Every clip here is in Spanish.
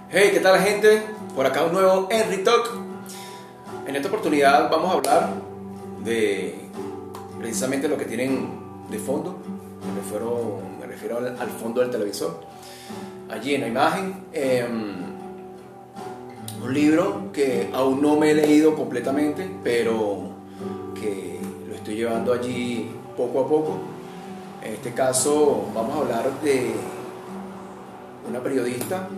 Hey, ¿qué tal, gente? Por acá un nuevo Henry Talk. En esta oportunidad vamos a hablar de precisamente lo que tienen de fondo. Me refiero al fondo del televisor. Allí en la imagen, un libro que aún no me he leído completamente, pero que lo estoy llevando allí poco a poco. En este caso vamos a hablar de una periodista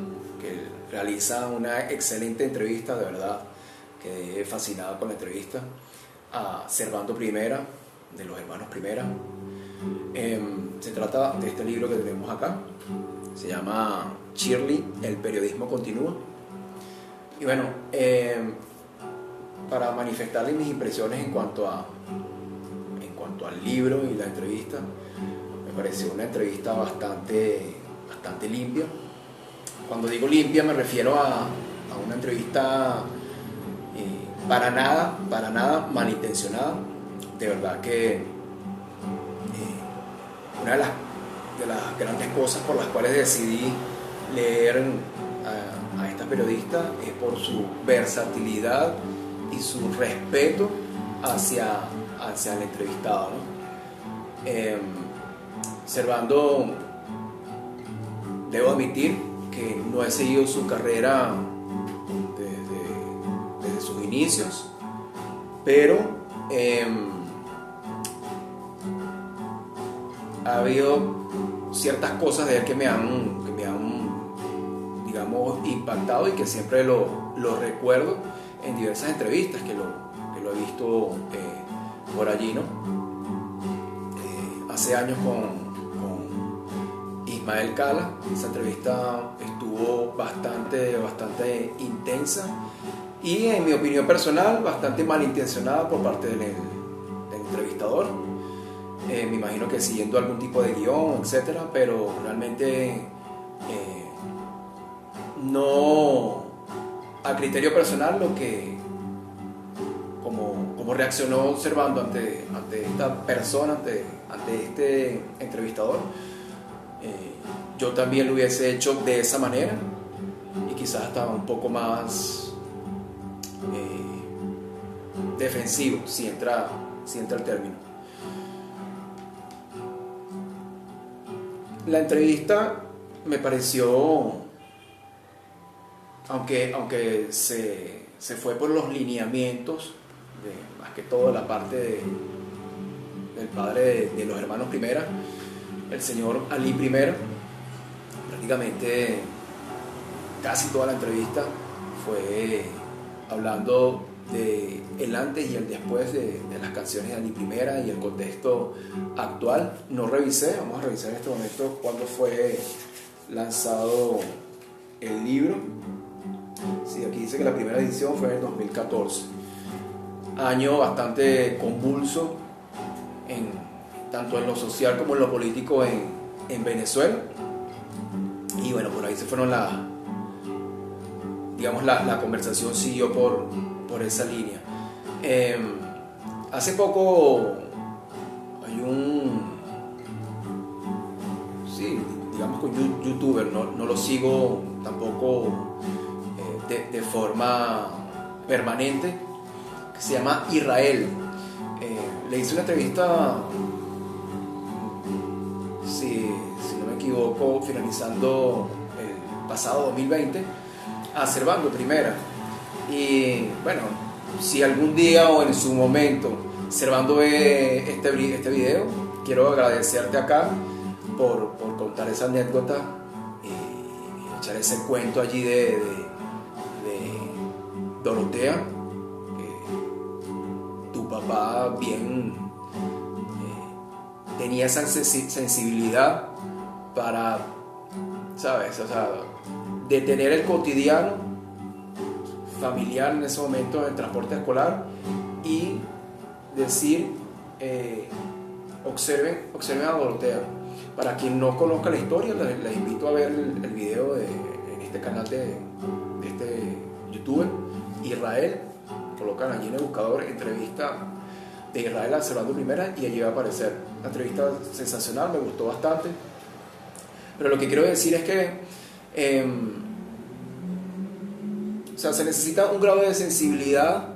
que realiza una excelente entrevista, de verdad, quedé fascinado con la entrevista, a Servando Primera, de los hermanos Primera. Se trata de este libro que tenemos acá, se llama Shirley, el periodismo continúa. Y bueno, para manifestarles mis impresiones en cuanto al libro y la entrevista, me pareció una entrevista bastante limpia. Cuando digo limpia me refiero a una entrevista para nada malintencionada. De verdad que una de las grandes cosas por las cuales decidí leer a esta periodista es por su versatilidad y su respeto hacia el entrevistado, ¿no? Servando, debo admitir que no he seguido su carrera desde sus inicios, pero ha habido ciertas cosas de él que me han digamos, impactado y que siempre lo recuerdo en diversas entrevistas que lo he visto por allí, ¿no? Hace años con Ismael Cala, esa entrevista estuvo bastante intensa y, en mi opinión personal, bastante malintencionada por parte del entrevistador. Me imagino que siguiendo algún tipo de guión, etcétera, pero realmente no, a criterio personal, como reaccionó Servando ante esta persona, ante este entrevistador, yo también lo hubiese hecho de esa manera y quizás hasta un poco más defensivo, si entra el término. La entrevista me pareció, aunque se fue por los lineamientos, más que todo la parte del padre de los hermanos Primera, el señor Ali Primera. Prácticamente casi toda la entrevista fue hablando de el antes y el después de las canciones de Ali Primera y el contexto actual. No revisé, vamos a revisar en este momento cuándo fue lanzado el libro. Sí, aquí dice que la primera edición fue en el 2014, año bastante convulso tanto en lo social como en lo político en Venezuela. Y bueno, por ahí se fueron la conversación siguió por esa línea. Hace poco hay digamos que un youtuber, no lo sigo tampoco de forma permanente, que se llama Israel. Le hice una entrevista, si no me equivoco, finalizando el pasado 2020, a Servando Primera. Y bueno, si algún día o en su momento Servando ve este video, quiero agradecerte acá por contar esa anécdota y echar ese cuento allí de Dorotea. Tu papá bien tenía esa sensibilidad para, ¿sabes? O sea, detener el cotidiano familiar en ese momento del transporte escolar y decir, observen a Dorotea. Para quien no conozca la historia, les invito a ver el video en este canal de este youtuber, Israel. Colocan allí en el buscador entrevista de Israel a Servando Primera y allí va a aparecer. Una entrevista sensacional, me gustó bastante. Pero lo que quiero decir es que sea, se necesita un grado de sensibilidad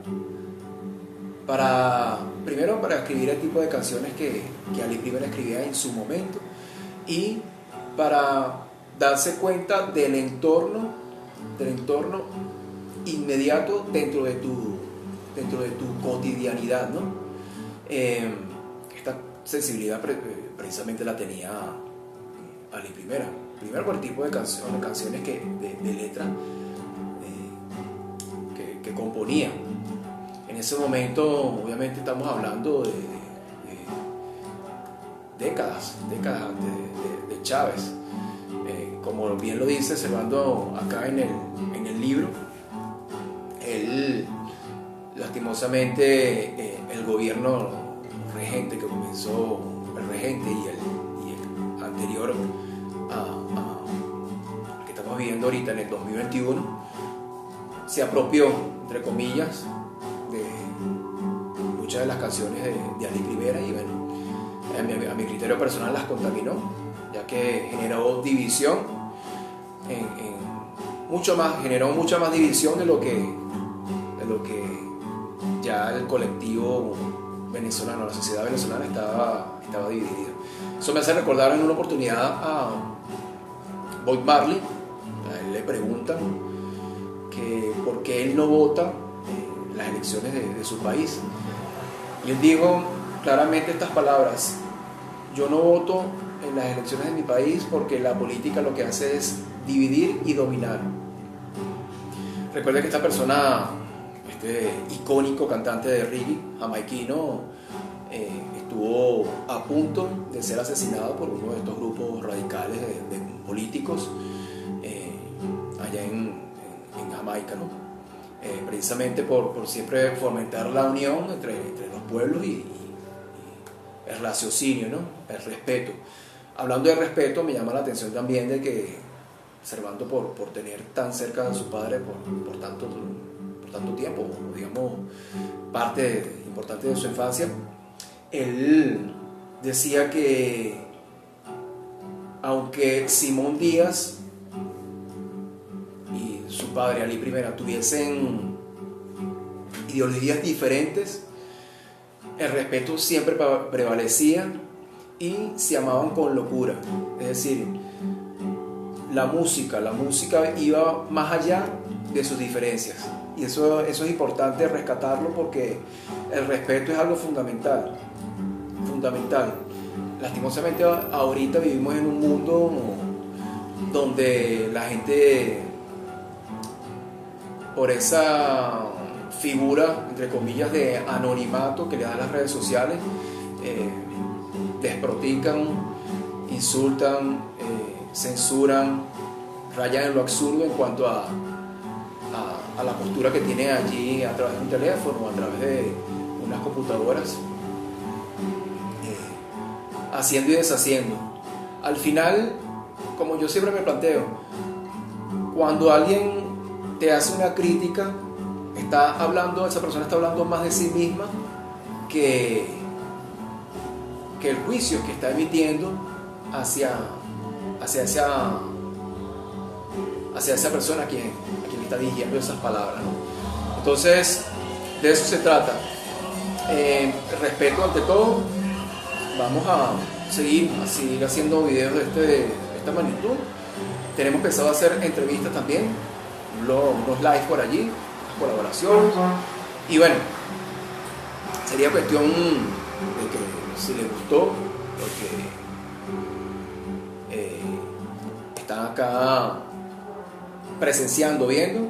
primero para escribir el tipo de canciones que Ali primero escribía en su momento, y para darse cuenta del entorno inmediato dentro de tu cotidianidad, ¿no? Esta sensibilidad precisamente la tenía Ali primero por el tipo de canciones de letra que componía. En ese momento, obviamente, estamos hablando de décadas antes de Chávez. Como bien lo dice Servando acá en el libro, él, lastimosamente, el gobierno regente que comenzó, el regente y el anterior que estamos viviendo ahorita en el 2021, se apropió, entre comillas, de muchas de las canciones de Ali Primera, y bueno, a mi criterio personal las contaminó, ya que generó división, generó mucha más división de lo que ya el colectivo venezolano, la sociedad venezolana estaba dividida. Eso me hace recordar en una oportunidad a Bob Marley. A él le preguntan que por qué él no vota en las elecciones de su país, y él dijo claramente estas palabras: yo no voto en las elecciones de mi país porque la política lo que hace es dividir y dominar. Recuerda que esta persona, este icónico cantante de reggae jamaiquino, estuvo a punto de ser asesinado por uno de estos grupos radicales de políticos allá en Jamaica, ¿no? Precisamente por siempre fomentar la unión entre los pueblos y el raciocinio, ¿no? El respeto. Hablando de respeto, me llama la atención también de que Servando, por tener tan cerca a su padre por tanto tiempo, digamos, parte importante de su infancia, él decía que aunque Simón Díaz y su padre Ali Primera tuviesen ideologías diferentes, el respeto siempre prevalecía y se amaban con locura. Es decir, la música iba más allá de sus diferencias, y eso es importante rescatarlo, porque el respeto es algo fundamental. Lastimosamente ahorita vivimos en un mundo donde la gente, por esa figura, entre comillas, de anonimato que le dan las redes sociales, desprotican, insultan, censuran, rayan en lo absurdo en cuanto a la postura que tienen allí a través de un teléfono o a través de unas computadoras, haciendo y deshaciendo. Al final, como yo siempre me planteo, cuando alguien te hace una crítica, esa persona está hablando más de sí misma que el juicio que está emitiendo hacia esa persona a quien le está dirigiendo esas palabras, ¿no? Entonces, de eso se trata. Respeto ante todo. Vamos a seguir haciendo videos de esta magnitud. Tenemos pensado hacer entrevistas también, unos live por allí, colaboraciones, y bueno, sería cuestión de que si les gustó, porque están acá presenciando, viendo,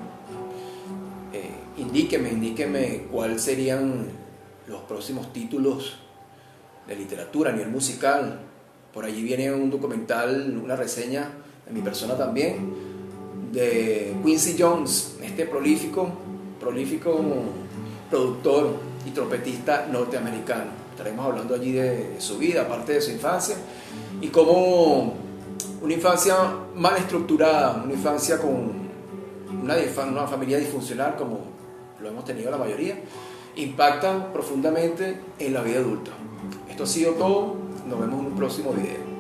indíquenme cuáles serían los próximos títulos de literatura a nivel musical. Por allí viene un documental, una reseña de mi persona también, de Quincy Jones, este prolífico productor y trompetista norteamericano. Estaremos hablando allí de su vida, aparte de su infancia, y cómo una infancia mal estructurada, una infancia con una familia disfuncional, como lo hemos tenido la mayoría, impacta profundamente en la vida adulta. Esto ha sido todo. Nos vemos en un próximo video.